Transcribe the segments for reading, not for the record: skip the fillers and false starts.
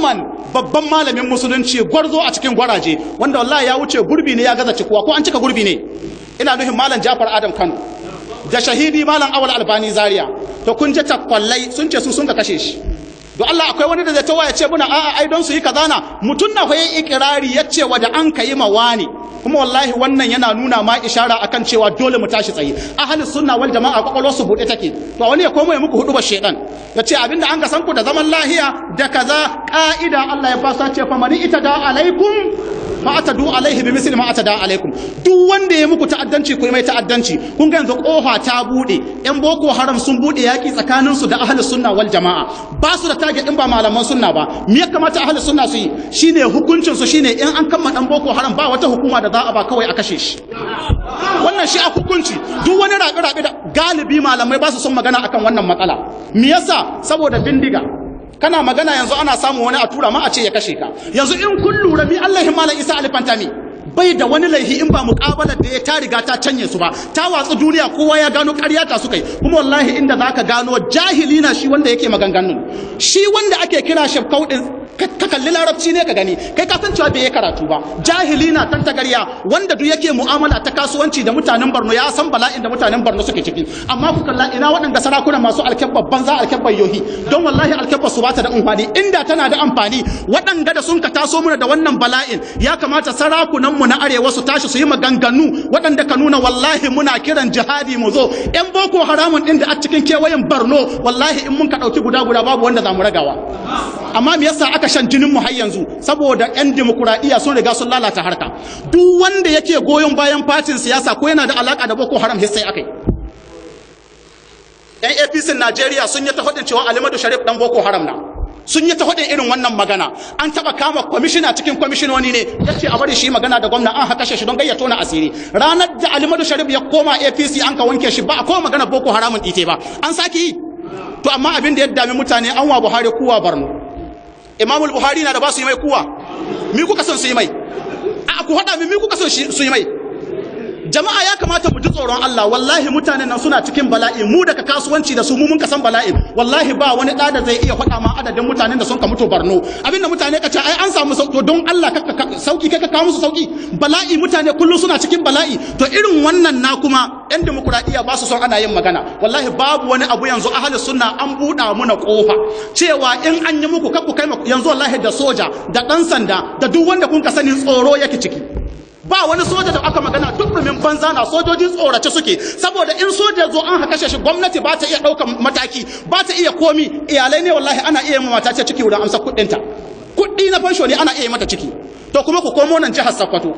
musamman babban malamin musulunci gwarzo a cikin gwaraje wanda wallahi ya wuce gurbi ne ya gaza cikuwa ko an cika gurbi ne ina nufin malam Jafar Adam Kano da shahidi malam Awal Albani Zaria to kun je takwallai sun ce su sun ka kashe shi don Allah akwai wani da zai tawa ya ce muna a'a ai don su yi kazana mutun na fa yayi ikrari yace wada an kai ma wani kuma wallahi wannan yana nuna ma ishara akan cewa dole mu tashi tsaye ahlus sunna wal jamaa kwakwalwar su bude take to wani ya komo ya muku hudu ba shedan yace abinda an ga san ku da zaman lahiya da kaza ka'ida Allah ya fasa ce fa mani itada alaikum fa atadu alaihi bi misli ma atada alaikum duk wanda ya muku ta'addanci ku yi mai ta'addanci kun ga yanzu kofa ta bude yan boko haram sun bude yaki tsakanin su da ahlus sunna wal jamaa ba su da tage in ba malaman sunna ba me ya kamata ahlus sunna su yi shine hukuncin su shine in an kama dan boko haram ba wata hukuma da za a ba kawai a kashe shi wannan shi a hukunci duk wani rabe da galibi malamai ba su son magana akan wannan matsala me yasa saboda bindiga kana magana yanzu ana samu wani a tura ma a ce ya kashe ka yanzu in kun lura mi Allah malam Isa alfantami bai da wani laihi in ba muƙabalar da ya ta riga ta canye su ba ta watsu duniya kowa ya gano ƙarya ta su kai kuma wallahi inda zaka gano jahili na shi wanda yake maganganun shi wanda ake kira shafkau din ka kalli larabci ne ka gani kai ka san cewa bai yi karatu ba jahili na tantagarya wanda duk yake mu'amala ta kasuwanci da mutanen Borno ya san bala'in da mutanen Borno suke ciki amma ku kalla ina waɗanda sarakuna masu alkebba banza alkebba yohi don wallahi alkebba su bata da amfani inda tana da amfani waɗanda da sun ka taso muna da wannan bala'in ya kamata sarakunan mu na arewa su tashi su yi maganganu waɗanda ka nuna wallahi muna kiran jihadi mu zo yan boko haramun din da a cikin kewayen Borno wallahi in mun ka ɗauki guda babu wanda za mu ragawa amma me yasa aka shan jinin mu har yanzu saboda yan demokradiya sun riga sun lalata harka duk wanda yake goyon bayan fatin siyasa ko yana da alaka da boko haram hissai akai yan APC Najeriya sun yi ta hudin cewa Alimadu Sharif dan boko haram na sun yi ta hudin irin wannan magana an taba kama kwamishina cikin kwamishinoni ne yace a bari shi magana da gwamna an haka shi don gayyato na asiri ranar da Alimadu Sharif ya koma APC an ka wanke shi ba a koma magana boko haramun dite ba an saki yi to amma abin da ya dami mutane an wa Buhari kuwa Borno Imamul Buhari na da ba su yi mai kuwa mi kuka son su yi mai a ku hada mi kuka son su yi mai jama'a ya kamata mu ji tsoron Allah wallahi mutanen nan suna cikin bala'i mu daga kasuwanci da su mu mun kasan bala'i wallahi ba wani da zai iya faɗa ma adadin mutanen da sun ka mutu Borno abinda mutane ka ce ai an samu sauki don Allah sauki kai ka kawo musu sauki bala'i mutane kullum suna cikin bala'i to irin wannan na kuma yan demokradiya ba su son ana yin magana wallahi babu wani abu yanzu ahlus sunna an buɗa muna kofa cewa in an yi muku kakku kai yanzu wallahi da soja da dan sanda da duk wanda kun ka sani tsoro yake ciki ba wani soja da aka magana duk rumin banza na sojoji tsorace suke saboda in soja zo an haka shi gwamnati ba ta iya ɗaukan mataki ba ta iya komi iyalai ne wallahi ana iya yi mata ce ciki wurin amsa kuɗinta kuɗi na fansho ne ana iya mata ciki to kuma ku komo nan jihar Sokoto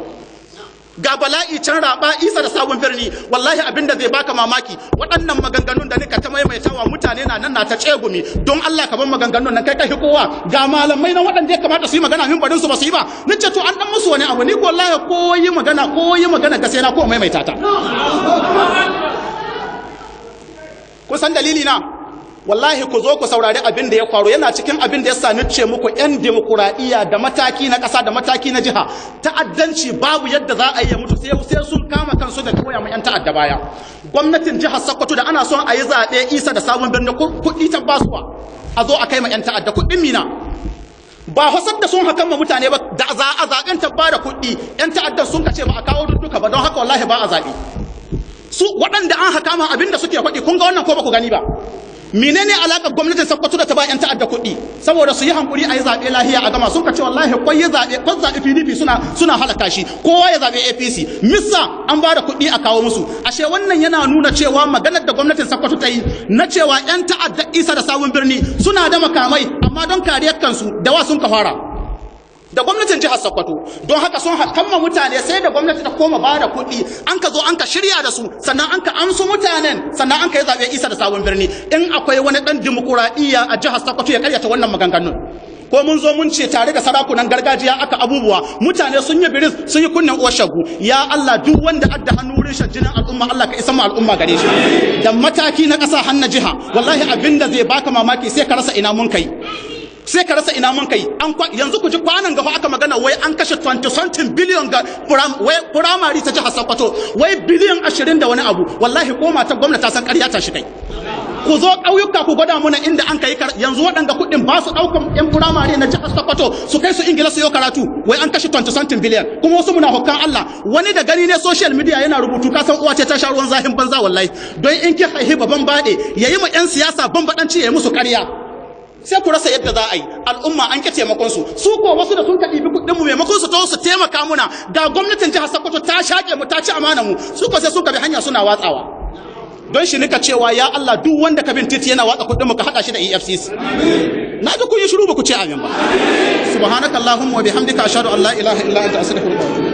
ga bala'i can raba isa da sabon birni wallahi abinda zai baka mamaki waɗannan maganganun da nika ta maimaitawa mutane na nan na ta tsegumi don Allah ka bar maganganun nan kai kowa ga malamai na waɗanda ya kamata su yi magana min barin su ba su yi ba nace to an dan musu wani abu ni wallahi ko yi magana ga sai na ko maimaita ta kun san dalili na wallahi ku zo ku saurari abin da ya faru yana cikin abin da ya sani ce muku yan demokuraɗiyya da mataki na ƙasa da mataki na jiha ta'addanci babu yadda za a yi mutu sai sun kama kansu da koya ma yan ta'adda baya gwamnatin jihar Sokoto da ana son a yi zaɓe isa da sabon birnin kuɗi ta basuwa a zo a kai ma yan ta'adda kuɗin mina ba hasar da sun hakan ma mutane ba da za a zaɓen ta bada kuɗi yan ta'addan sun kace ba a kawo duka ba don haka wallahi ba a zaɓe su waɗanda an haka ma abin da suke faɗi kun ga wannan ko ba ku gani ba menene alakar gwamnatin Sokoto da ta ba yan ta'adda kuɗi saboda su yi hankuri a yi zaɓe lahiya a gama sun ka ce wallahi kwai ya zaɓe kwan zaɓe PDP suna halaka shi kowa ya zaɓe APC missa an ba da kuɗi a kawo musu ashe wannan yana nuna cewa maganar da gwamnatin Sokoto ta yi na cewa yan ta'adda isa da sabon birni suna da makamai amma don kariyar kansu da wa sun ka fara da gwamnatin jihar Sokoto don haka sun hakamma mutane sai da gwamnati ta koma ba da kuɗi an ka zo an ka shirya da su sannan an ka amso mutanen sannan an ka yi zaɓe isa da sabon birni in akwai wani ɗan dimokuraɗiyya a jihar Sokoto ya karyata wannan maganganun ko mun zo mun ce tare da sarakunan gargajiya aka abubuwa mutane sun yi biris sun yi kunnen uwar shagu ya Allah duk wanda adda hannu wurin jinin al'umma Allah ka isa mu al'umma gare shi da mataki na ƙasa har na jiha wallahi abinda zai baka mamaki sai ka rasa ina mun kai sai ka rasa ina mun kai yanzu ku ji kwanan gaba aka magana wai an kashe 20 billion ga firamare ta jihar Sokoto wai biliyan 20 da wani abu wallahi ko mata gwamnati ta san ƙarya ta shi kai ku zo ƙauyuka ku gwada muna inda an kai yanzu waɗanda kuɗin ba su ɗaukan ƴan firamare na jihar Sokoto su kai su Ingila su yi karatu wai an kashe 20 billion kuma wasu muna hukkan Allah wani da gani ne social media yana rubutu ka san uwa ce ta sha ruwan zahin banza wallahi don in ki haihi baban baɗe yayi ma ƴan siyasa banbaɗanci yayi musu ƙarya sai ku rasa yadda za a yi al'umma an ki taimakon su ko wasu da sun ka ɗibi kuɗin mu maimakon su to su taimaka muna ga gwamnatin jihar Sokoto ta shaƙe mu ta ci amana mu su ko sai sun ka bi hanya suna watsawa don shi nika cewa ya Allah duk wanda ka bin titi yana watsa kuɗin mu ka haɗa shi da EFCC na ji kun yi shiru ba ku ce amin ba subhanakallahumma wa bihamdika ashhadu an la ilaha illa anta astaghfiruka wa atubu